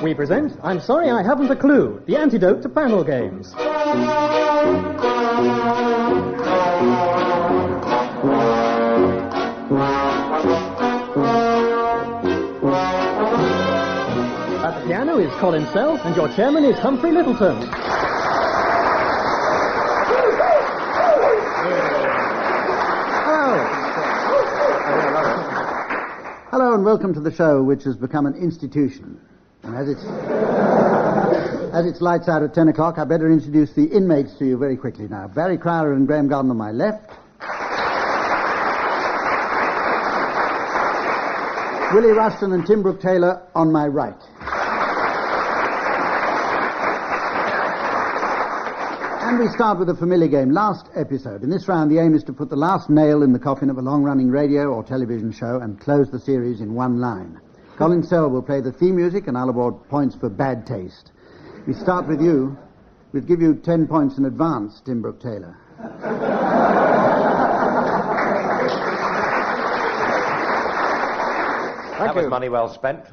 we present I'm Sorry I Haven't a Clue, the antidote to panel games. At the piano is Colin and your chairman is Humphrey Lyttelton. Hello and welcome to the show, which has become an institution. And as it's lights out at 10 o'clock, I better introduce the inmates to you very quickly now. Barry Crowler and Graeme on my left. Willie, Rushton and Tim Brooke-Taylor on my right. And we start with a familiar game. Last episode. In this round, the aim is to put the last nail in the coffin of a long-running radio or television show and close the series in one line. Colin will play the theme music, and I'll award points for bad taste. We start with you. We'll give you 10 points in advance, Tim Brooke-Taylor. That was money well spent.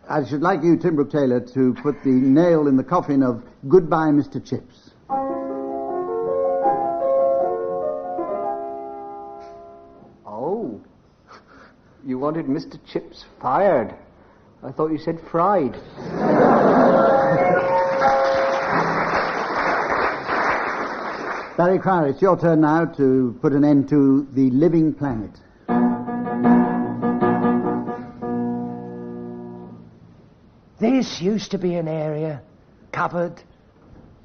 I should like you, Tim Brooke-Taylor, to put the nail in the coffin of Goodbye, Mr. Chips. Oh, you wanted Mr. Chips fired. I thought you said fried. Barry Crowler, it's your turn now to put an end to the living planet. This used to be an area covered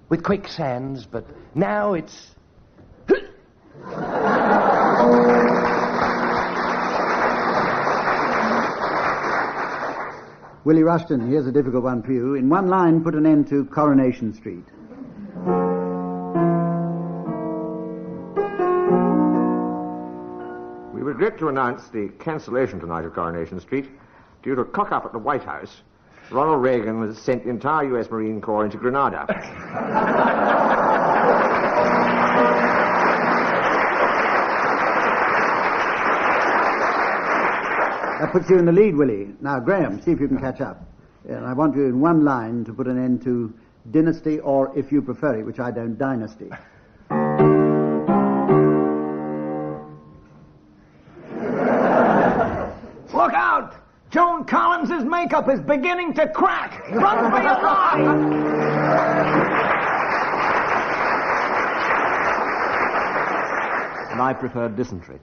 with quicksands, but now it's... Willie Rushton, here's a difficult one for you. In one line, put an end to Coronation Street. We regret to announce the cancellation tonight of Coronation Street due to a cock-up at the White House. Ronald Reagan has sent the entire U.S. Marine Corps into Grenada. That puts you in the lead, Willie. Now, Graeme, see if you can catch up. And I want you in one line to put an end to Dynasty, or, if you prefer it, which I don't, Dynasty. Look out! Joan Collins's makeup is beginning to crack! Run for your life! And I prefer dysentery.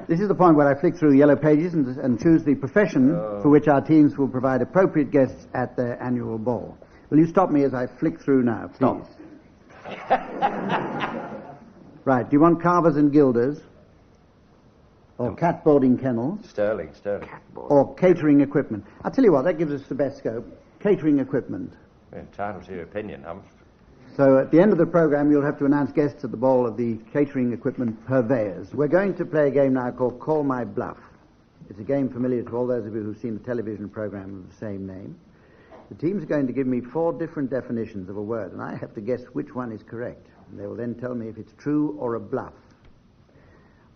This is the point where I flick through yellow pages and choose the profession for which our teams will provide appropriate guests at their annual ball. Will you stop me as I flick through now, please? Right, do you want carvers and gilders? Or catboarding kennels? Sterling. Or catering equipment? I'll tell you what, that gives us the best scope. Catering equipment. We're entitled to your opinion, Humph. So at the end of the programme, you'll have to announce guests at the ball of the catering equipment purveyors. We're going to play a game now called Call My Bluff. It's a game familiar to all those of you who've seen the television programme of the same name. The teams are going to give me 4 different definitions of a word, and I have to guess which one is correct. And they will then tell me if it's true or a bluff.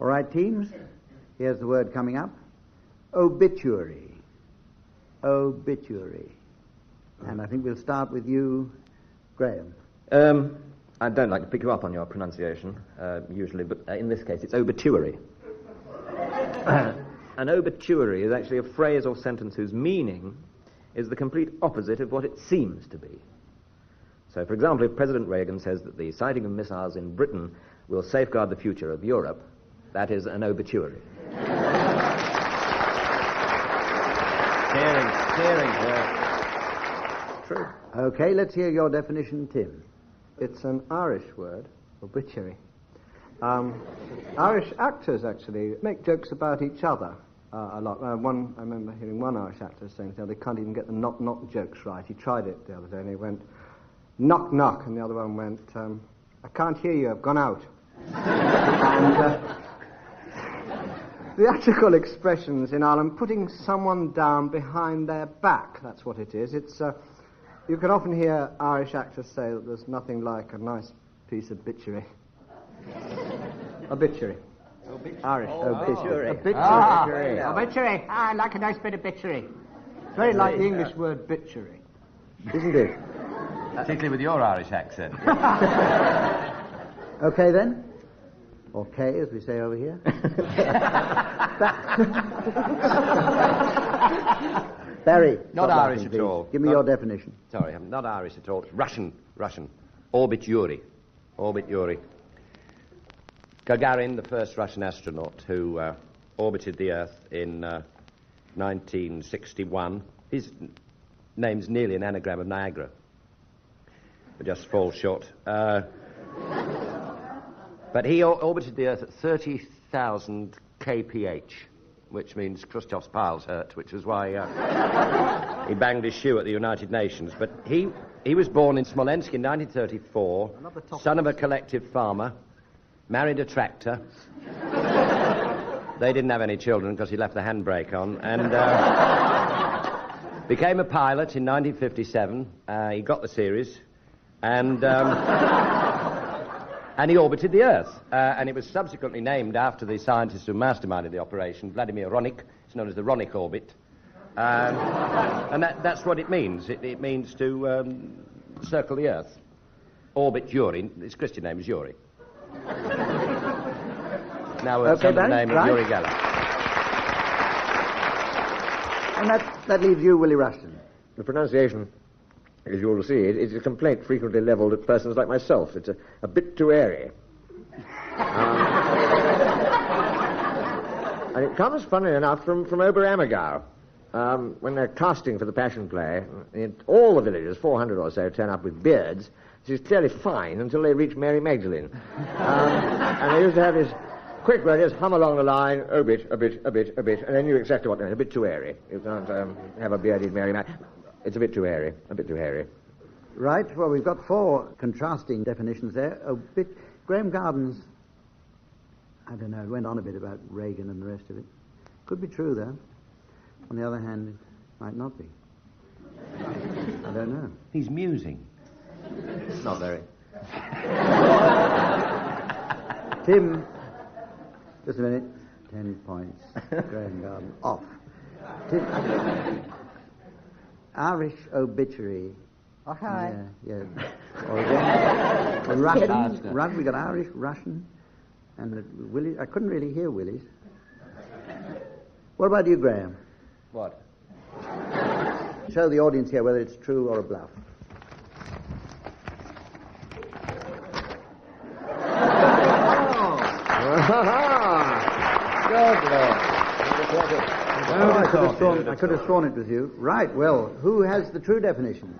All right, teams? Here's the word coming up. Obituary. Obituary. And I think we'll start with you, Graeme. I don't like to pick you up on your pronunciation, usually, but in this case it's obituary. An obituary is actually a phrase or sentence whose meaning is the complete opposite of what it seems to be. So, for example, if President Reagan says that the sighting of missiles in Britain will safeguard the future of Europe, that is an obituary. Cheering. True. Okay, let's hear your definition, Tim. It's an Irish word, obituary. Irish actors, actually, make jokes about each other a lot. I remember hearing one Irish actor saying they can't even get the knock-knock jokes right. He tried it the other day, and he went, knock-knock, and the other one went, I can't hear you, I've gone out. And the actual expressions in Ireland, putting someone down behind their back, that's what it is. It's... You can often hear Irish actors say that there's nothing like a nice piece of obituary. Obituary. Irish. Obituary. Obituary. Obituary. I like a nice bit of obituary. It's very like the English word bitchery. Isn't it? Particularly with your Irish accent. Okay, then. Or K, as we say over here. Barry. Not stop Irish laughing, at please. all. Give me your definition. Sorry, I'm not Irish at all. It's Russian. Orbit Yuri. Gagarin, the first Russian astronaut who orbited the Earth in 1961. His name's nearly an anagram of Niagara. But just falls short. But he orbited the Earth at 30,000 kph, which means Khrushchev's piles hurt, which is why he banged his shoe at the United Nations. But he was born in Smolensk in 1934, son of a collective farmer, married a tractor. They didn't have any children because he left the handbrake on, and became a pilot in 1957. He got the series, and he orbited the Earth. And it was subsequently named after the scientist who masterminded the operation, Vladimir Ronik. It's known as the Ronik orbit. And that's what it means. It means to circle the Earth. Orbit Yuri. His Christian name is Yuri. Now it's under the name of Yuri Geller. And that leaves you, Willie Rushton. The pronunciation, as you'll see, it's a complaint frequently levelled at persons like myself. It's a bit too airy. And it comes, funnily enough, from Oberammergau. When they're casting for the Passion Play, all the villagers, 400 or so, turn up with beards, which is clearly fine until they reach Mary Magdalene. And they used to have this quick word, just hum along the line, a bit, and they knew exactly what they meant. A bit too airy. You can't have a bearded Mary Magdalene. It's a bit too airy. Right, well, we've got 4 contrasting definitions there. Graeme Garden's, I don't know, it went on a bit about Reagan and the rest of it. Could be true, though. On the other hand, it might not be. I don't know. He's musing. Not very. Tim, just a minute. 10 points. Graeme Garden off. Tim, Irish obituary. Oh, hi. Yeah. Or Russian. We got Irish, Russian, and Willie. I couldn't really hear Willie's. What about you, Graeme? What? Show the audience here whether it's true or a bluff. I could have sworn it was you. Right, well, who has the true definition?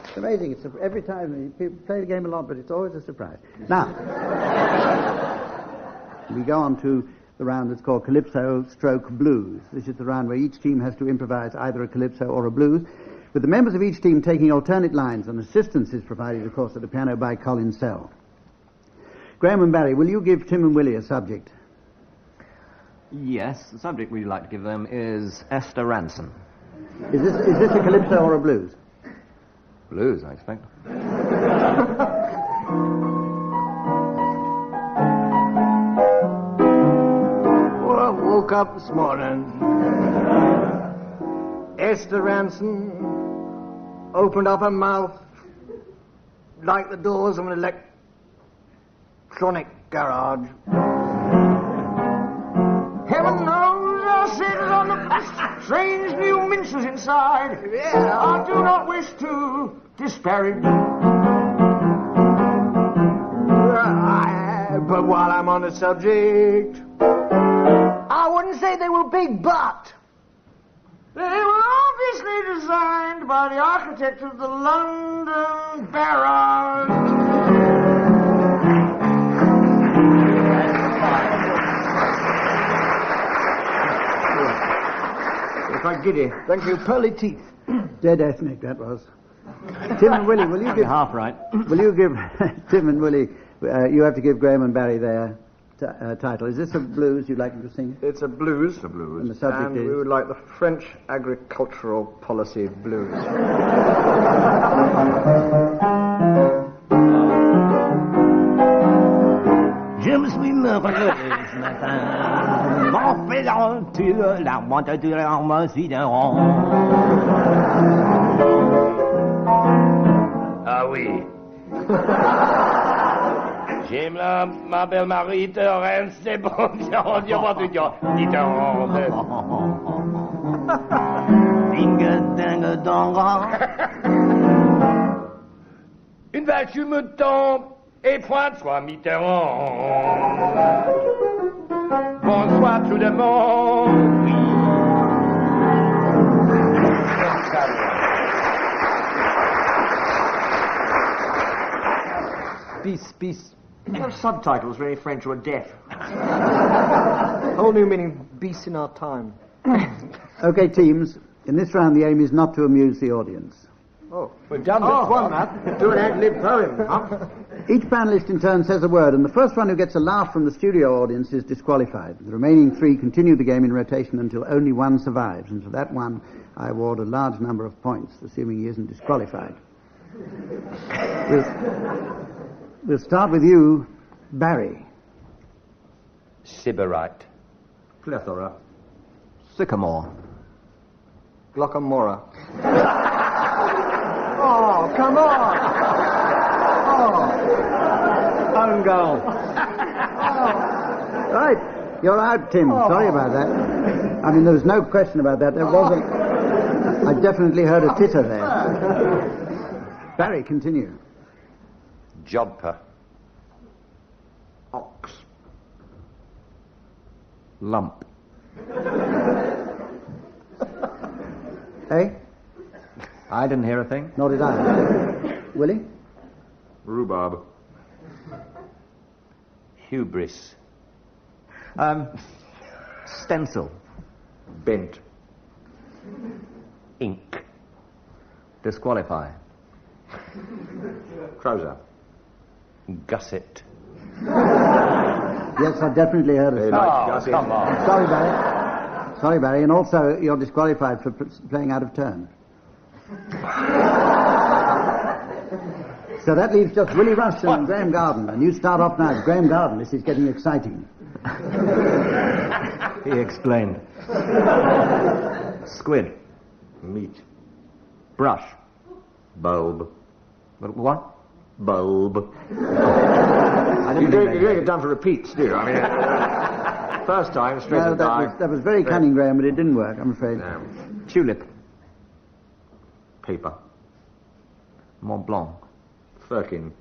It's amazing. Every time, people play the game a lot, but it's always a surprise. Now, we go on to the round that's called Calypso stroke blues. This is the round where each team has to improvise either a calypso or a blues, with the members of each team taking alternate lines, and assistance is provided, of course, at the piano by Colin. Graeme and Barry, will you give Tim and Willie a subject? Yes, the subject we'd like to give them is Esther Ranson. Is this a calypso or a blues? Blues, I expect. Well, I woke up this morning. Esther Ranson opened up her mouth like the doors of an electronic garage. Heaven knows I sit on the strange new minces inside. Yeah. I do not wish to disparage. But while I'm on the subject, I wouldn't say they were big, but they were obviously designed by the architect of the London Barrage. Quite giddy. Thank you. Pearly teeth. Dead ethnic, that was. Tim and Willie, will you give... Half right. Will you give... Tim and Willie, you have to give Graeme and Barry their title. Is this a blues you'd like them to sing? It's a blues. And the subject is... we would like the French agricultural policy blues. Je me suis levé ce matin. l'aventure, l'aventure en Sidéron. Ah oui. J'aime ma belle Marie Thérèse, c'est bon, dis-moi tout, dis-moi. Ding ding dong. Une vache me tombe et pointe soit Mitterrand. Bonsoir tout le monde. Oui. Bis. Those subtitles very French or deaf. Whole new meaning, beast in our time. Okay, teams, in this round the aim is not to amuse the audience. Oh. We've done this one, Matt. Do an ad-lib poem, huh? Each panelist in turn says a word, and the first one who gets a laugh from the studio audience is disqualified. The remaining three continue the game in rotation until only one survives, and for that one I award a large number of points, assuming he isn't disqualified. We'll start with you, Barry. Sybarite. Plethora. Sycamore. Glockamora. Oh, come on! Oh. Own goal. Right, you're out, Tim. Sorry about that. I mean, there was no question about that. There wasn't. I definitely heard a titter there. Barry, continue. Jodhpur. Ox. Lump. Hey? I didn't hear a thing. Nor did I. Willie? Rhubarb. Hubris. Stencil. Bent. Ink. Disqualify. Trouser. Gusset. Yes, I definitely heard They it. like Gusset. Come on. Sorry, Barry. Sorry, Barry. And also, you're disqualified for playing out of turn. So that leaves just Willie Rushton and Graeme Garden. And you start off now. Graeme Garden, this is getting exciting. He explained. Squid. Meat. Brush. Bulb. But what? Bulb. I You didn't don't get done for repeats, do you? I mean, first time, straight No, to the eye. that was very cunning, Graeme, but it didn't work, I'm afraid. No. Tulip. Paper. Mont Blanc. Firkin.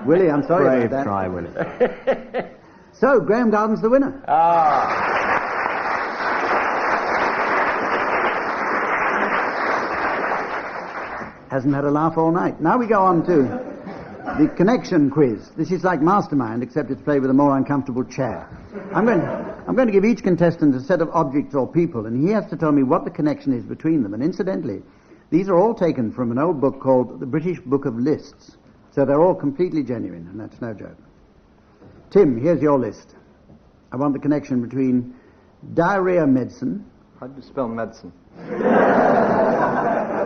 Willie, I'm sorry Brave about that. try, Willie. So, Graeme Garden's the winner. Hasn't had a laugh all night. Now we go on to the connection quiz. This is like Mastermind, except it's played with a more uncomfortable chair. I'm going to give each contestant a set of objects or people, and he has to tell me what the connection is between them. And incidentally, these are all taken from an old book called the British Book of Lists. So they're all completely genuine, and that's no joke. Tim, here's your list. I want the connection between diarrhea medicine. How do you spell medicine?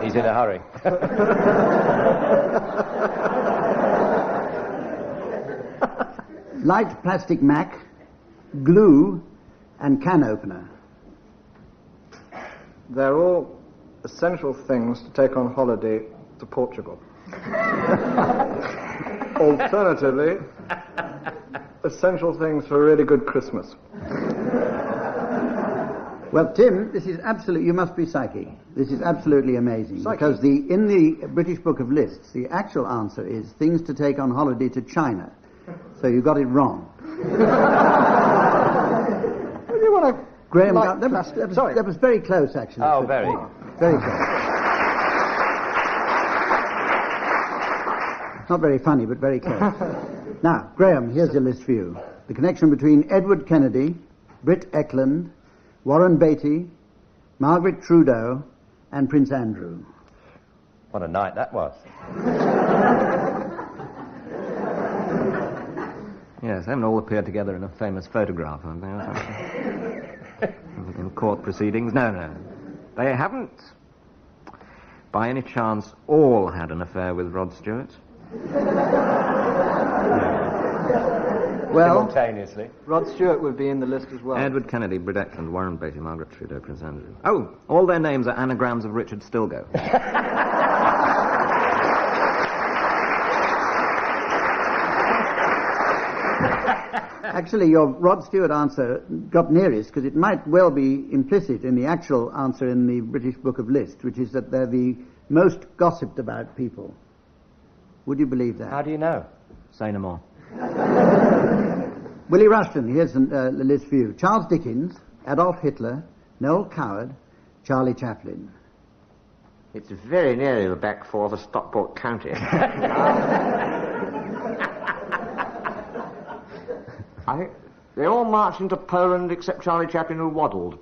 He's in a hurry. Light plastic Mac, glue, and can opener. They're all essential things to take on holiday to Portugal. Alternatively, essential things for a really good Christmas. Well, Tim, this is absolutely, you must be psychic. This is absolutely amazing. Psychic. Because in the British Book of Lists, the actual answer is things to take on holiday to China. So you got it wrong. Well, you want to... Graeme, Like that was very close, actually. Oh, very. Very close. Not very funny, but very close. Now, Graeme, here's your list for you. The connection between Edward Kennedy, Britt Eklund, Warren Beatty, Margaret Trudeau, and Prince Andrew. What a night that was. Yes, they haven't all appeared together in a famous photograph, have they? Or something? In court proceedings? No. They haven't, by any chance, all had an affair with Rod Stewart? Well, simultaneously. Rod Stewart would be in the list as well. Edward Kennedy, Britt Eklund, Warren Beatty, Margaret Trudeau, Prince Andrew. Oh, all their names are anagrams of Richard Stilgo. actually, your Rod Stewart answer got nearest because it might well be implicit in the actual answer in the British Book of Lists, which is that they're the most gossiped about people. Would you believe that? How do you know? Say no more. Willie Rushton, here's the list for you. Charles Dickens, Adolf Hitler, Noel Coward, Charlie Chaplin. It's very nearly the back four for Stockport County. They all marched into Poland except Charlie Chaplin, who waddled.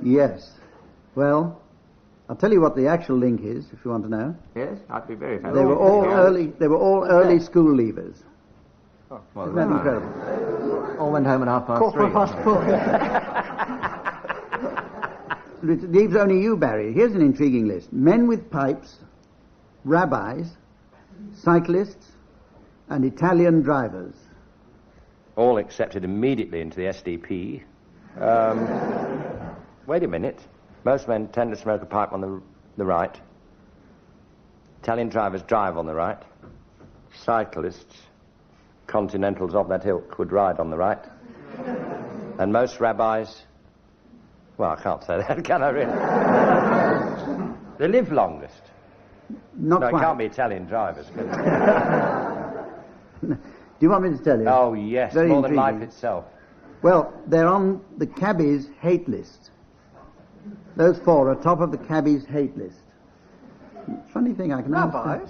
Yes. Well, I'll tell you what the actual link is, if you want to know. Yes, I'd be very They were all early school leavers. Oh, Isn't that incredible? All went home at 3:30. It leaves only you, Barry. Here's an intriguing list. Men with pipes, rabbis, cyclists, and Italian drivers. All accepted immediately into the SDP. Wait a minute. Most men tend to smoke a pipe on the right. Italian drivers drive on the right. Cyclists, continentals of that ilk, would ride on the right. And most rabbis... Well, I can't say that, can I really? They live longest. Not No, quite. it can't be Italian drivers, can it? Do you want me to tell you? Oh, yes, Very more than intriguing. life itself. Well, they're on the cabbies' hate list. Those four are top of the cabbies' hate list. Funny thing, I can Rabbis?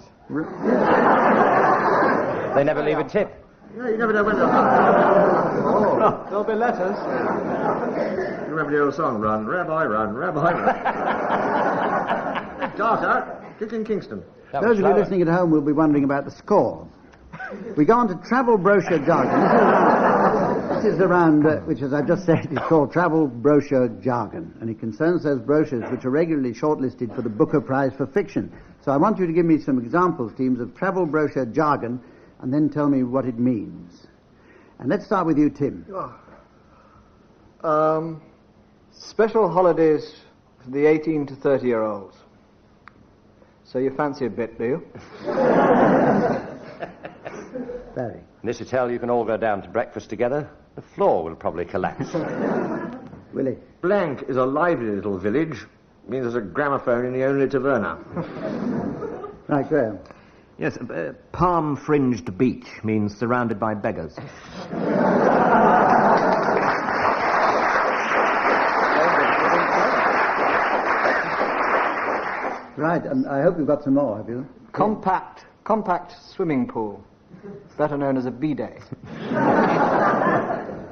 They never leave a tip. Yeah, you never know when they'll... There'll be letters. You remember the old song, Run, Rabbi, Run, Rabbi, Run. Dark out. Kick in Kingston. That Those was of you slower. listening at home will be wondering about the score. We go on to travel brochure jargon. This is the round which, as I've just said, is called travel brochure jargon, and it concerns those brochures which are regularly shortlisted for the Booker Prize for Fiction. So I want you to give me some examples, teams, of travel brochure jargon, and then tell me what it means. And let's start with you, Tim. Special holidays for the 18 to 30-year-olds. So you fancy a bit, do you? Barry. In this hotel, you can all go down to breakfast together. The floor will probably collapse. Willie. Blank is a lively little village. Means there's a gramophone in the only taverna. Right, Graeme. Yes, palm-fringed beach means surrounded by beggars. Right, and I hope you've got some more, have you? Compact swimming pool, better known as a bidet.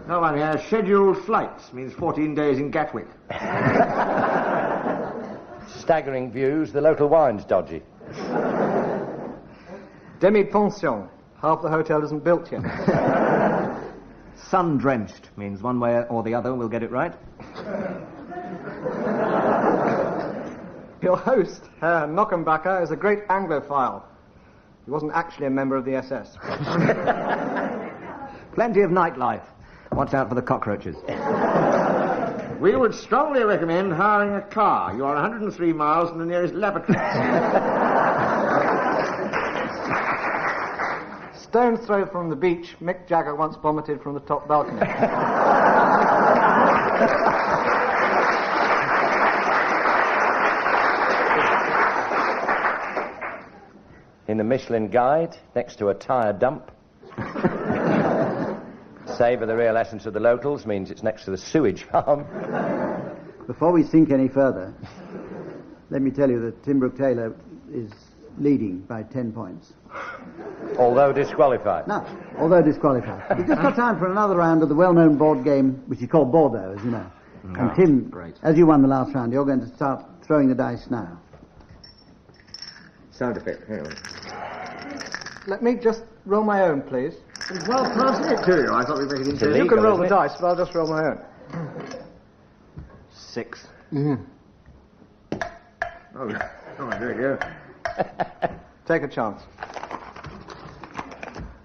No one here. Scheduled flights means 14 days in Gatwick. Staggering views, the local wine's dodgy. Demi-pension, half the hotel isn't built yet. Sun-drenched means one way or the other we'll get it right. Your host, Herr Knockenbacher, is a great Anglophile. He wasn't actually a member of the SS. Plenty of nightlife. Watch out for the cockroaches. We would strongly recommend hiring a car. You are 103 miles from the nearest laboratory. Stone's throw from the beach, Mick Jagger once vomited from the top balcony. In the Michelin Guide, next to a tyre dump. Savour the real essence of the locals means it's next to the sewage farm. Before we sink any further, let me tell you that Tim Brooke-Taylor is leading by 10 points. Although disqualified. No, although disqualified. We've just got time for another round of the well-known board game, which is called Bordeaux, as you know. And Tim, great. as you won the last round, you're going to start throwing the dice now. Sound effect. Hang on. Let me just roll my own, please. Well, passing it to you. I thought we'd make it It's easy. illegal, You can roll isn't the it? dice, but I'll just roll my own. 6. Oh, there you go. Take a chance.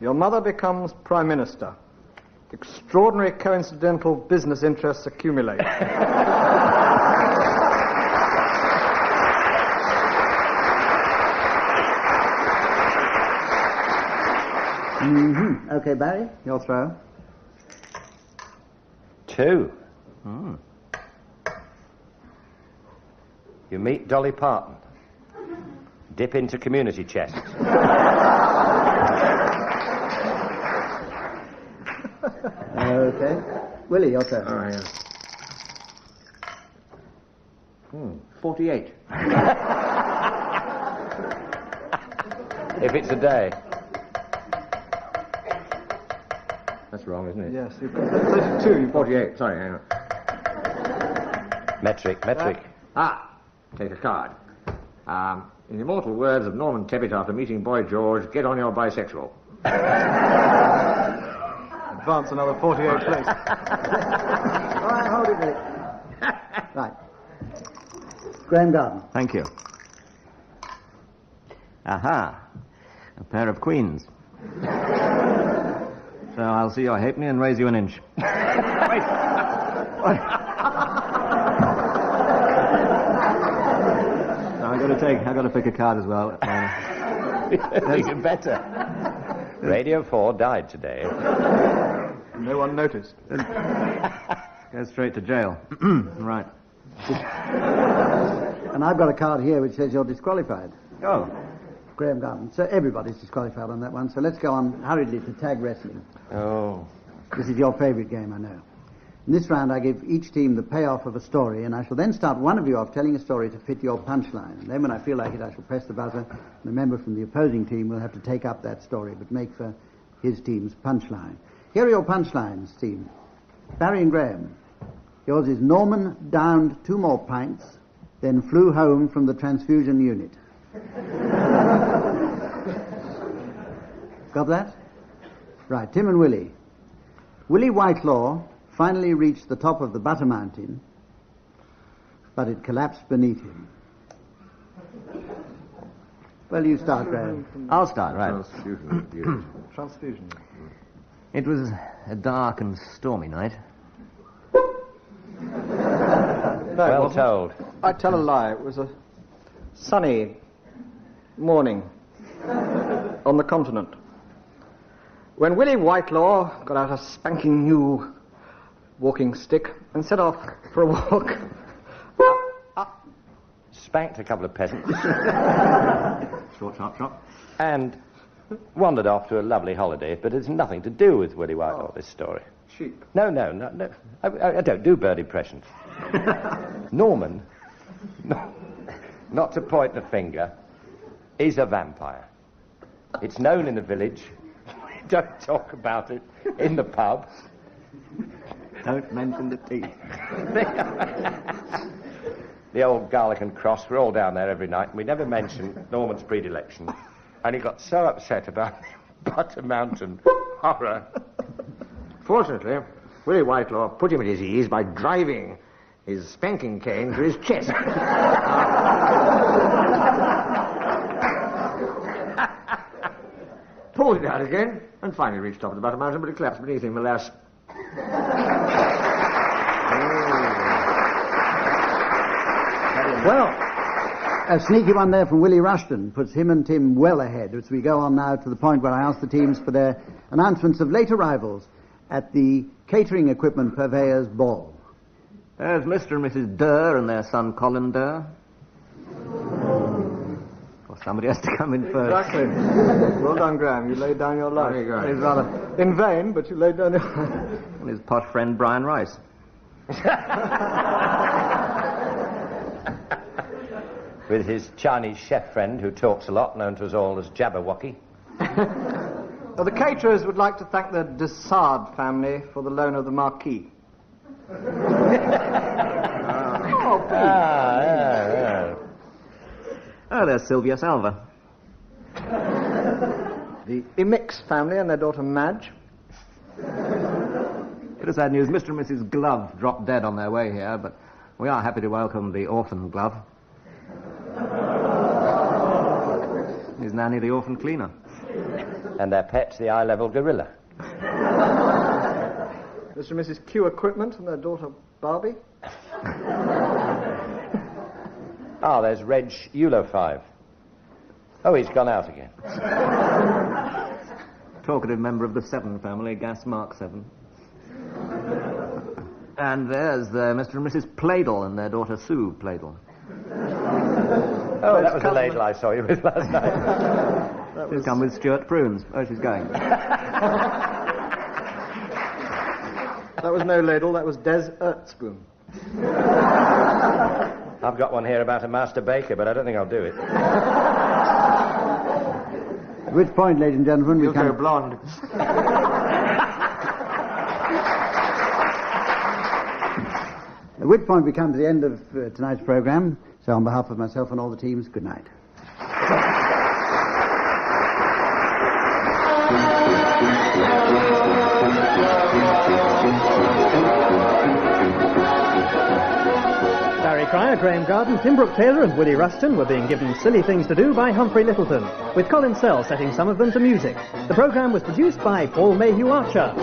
Your mother becomes Prime Minister. Extraordinary coincidental business interests accumulate. Mm-hmm. Okay, Barry, your throw. 2. You meet Dolly Parton. Dip into community chests. Okay. Willie, your turn. Oh, yeah. 48. If it's a day. That's wrong, isn't it? Yes, you've got 32. You've got 48. Sorry, hang on. Metric. Take a card. In the immortal words of Norman Tebbit after meeting Boy George, get on your bisexual. advance another 48 places. All right, hold it, Willie. Right. Graeme Garden. Thank you. Aha. A pair of queens. So I'll see your halfpenny and raise you an inch. Wait. I've got to pick a card as well. Even better. Radio 4 died today. No one noticed. Go straight to jail. Right. And I've got a card here which says you're disqualified. Oh. Graeme Garden. So everybody's disqualified on that one. So let's go on hurriedly to tag wrestling. Oh. This is your favourite game, I know. In this round, I give each team the payoff of a story, and I shall then start one of you off telling a story to fit your punchline. And then when I feel like it, I shall press the buzzer, and a member from the opposing team will have to take up that story, but make for his team's punchline. Here are your punchlines, team. Barry and Graeme. Yours is Norman downed 2 more pints, then flew home from the transfusion unit. Got that? Right, Tim and Willie. Willie Whitelaw finally reached the top of the Butter Mountain, but it collapsed beneath him. Well, you start, Graeme. I'll start, right. Transfusion. It was a dark and stormy night. Well told. I tell a lie. It was a sunny morning on the continent when Willie Whitelaw got out a spanking new walking stick and set off for a walk. Spanked a couple of peasants. Short, sharp, sharp. And wandered off to a lovely holiday, but it's nothing to do with Willie Whitelaw, this story. Sheep. No. I don't do bird impressions. Norman, not to point the finger, is a vampire. It's known in the village. We don't talk about it in the pub. Don't mention the teeth. The old Garlic and Cross, we're all down there every night, and we never mention Norman's predilection. And he got so upset about the Butter Mountain horror. Fortunately, Willie Whitelaw put him at his ease by driving his spanking cane to his chest. Pulled it out again, and finally reached top of the Butter Mountain, but it collapsed beneath him, alas. Well, a sneaky one there from Willie Rushton puts him and Tim well ahead as we go on now to the point where I ask the teams for their announcements of late arrivals at the catering equipment purveyors' ball. There's Mr. and Mrs. Durr and their son Colin Durr. Well, somebody has to come in first. Exactly. Well done, Graeme. You laid down your life. Very good. It's rather in vain, but you laid down your life. And his posh friend Brian Rice. With his Chinese chef friend who talks a lot, known to us all as Jabberwocky. Well, the caterers would like to thank the Dessard family for the loan of the marquee. Yeah. Oh, there's Sylvia Salva. The Immix family and their daughter Madge. Bit of sad news. Mr. and Mrs. Glove dropped dead on their way here, but we are happy to welcome the orphan Glove. His nanny, the orphan cleaner. And their pet, the eye-level gorilla. Mr. and Mrs. Q Equipment and their daughter Barbie. Ah, there's Reg Eulo 5. Oh, he's gone out again. Talkative member of the Seven family, Gas Mark 7. And there's Mr. and Mrs. Pladle and their daughter Sue Pladle. Oh, that was the ladle I saw you with last night. She's come with Stuart Prunes. Oh, she's going. That was no ladle, that was Des Ertspoon. I've got one here about a master baker, but I don't think I'll do it. At which point, ladies and gentlemen, You'll go blonde. At which point we come to the end of tonight's programme. So on behalf of myself and all the teams, good night. Barry Cryer, Graeme Garden, Tim Brooke-Taylor and Willie Rushton were being given silly things to do by Humphrey Lyttelton, with Colin setting some of them to music. The programme was produced by Paul Mayhew-Archer.